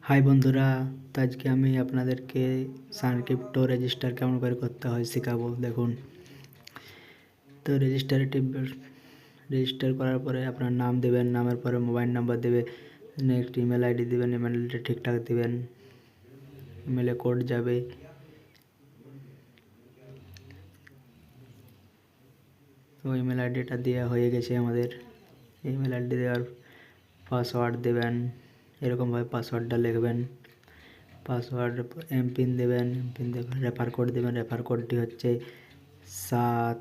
High বন্ধুরা, তো আজকে আমি আপনাদেরকে সানক্রিপ্টো রেজিস্টার কেমন করে করতে হয় শেখাবো। দেখুন, তো রেজিস্টার করার পরে আপনার নাম দেবেন, নামের পরে মোবাইল নাম্বার দেবে, নেক্সট ইমেল আইডি দেবেন, ইমেল আইডিটা ঠিকঠাক দেবেন, ইমেলে কোড যাবে। তো ইমেল আইডিটা দেওয়া হয়ে গেছে আমাদের। ইমেল আইডি দেওয়ার পাসওয়ার্ড দেবেন, এরকমভাবে পাসওয়ার্ডটা লিখবেন। পাসওয়ার্ড এমপিন দেবেন, এমপিন দেবেন, রেফার কোড দেবেন। রেফার কোডটি হচ্ছে 7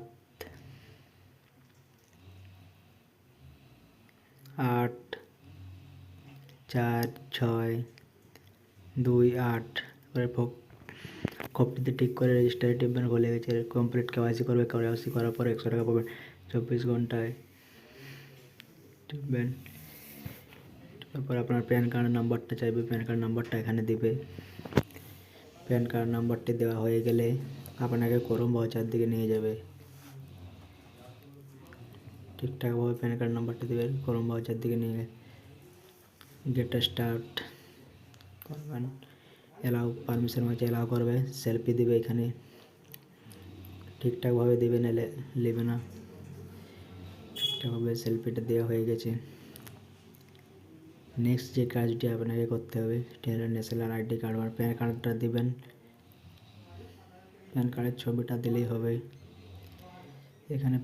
8 4 6 2 8। কপটিতে টিক করে রেজিস্টারে টিপবেন। বলে গেছে কমপ্লিট কেওয়াইসি করবে। কেওয়াইসি করার পর 100 টাকা পাবেন। 24 ঘন্টায় টিপবেন। তারপর আপনার প্যান কার্ড নাম্বারটা চাইবে, প্যান কার্ড নাম্বারটা এখানে দিবে। প্যান কার্ড নাম্বারটি দেওয়া হয়ে গেলে আপনাকে ক্রোম ব্রাউজার দিকে নিয়ে যাবে। ঠিকঠাকভাবে প্যান কার্ড নাম্বারটা দেবেন, ক্রোম ব্রাউজার দিকে নিয়ে গেট স্টার্ট করবেন। এলাও পারমিশন হচ্ছে এলাও করবে। সেলফি দিবে, এখানে ঠিকঠাকভাবে দেবে, নাহলে নেবে না। ঠিকঠাকভাবে সেলফিটা দেওয়া হয়ে গেছে। নেক্সট যে কাজটি আপনাকে করতে হবে, ন্যাশনাল আইডি কার্ড বা প্যান কার্ডটা দেবেন। প্যান কার্ডের ছবিটা দিলেই হবে। এখানে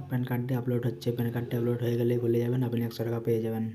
প্যান কার্ডটি আপলোড হচ্ছে। প্যান কার্ডটি আপলোড হয়ে গেলে বলে যাবেন, আপনি 100 টাকা পেয়ে যাবেন।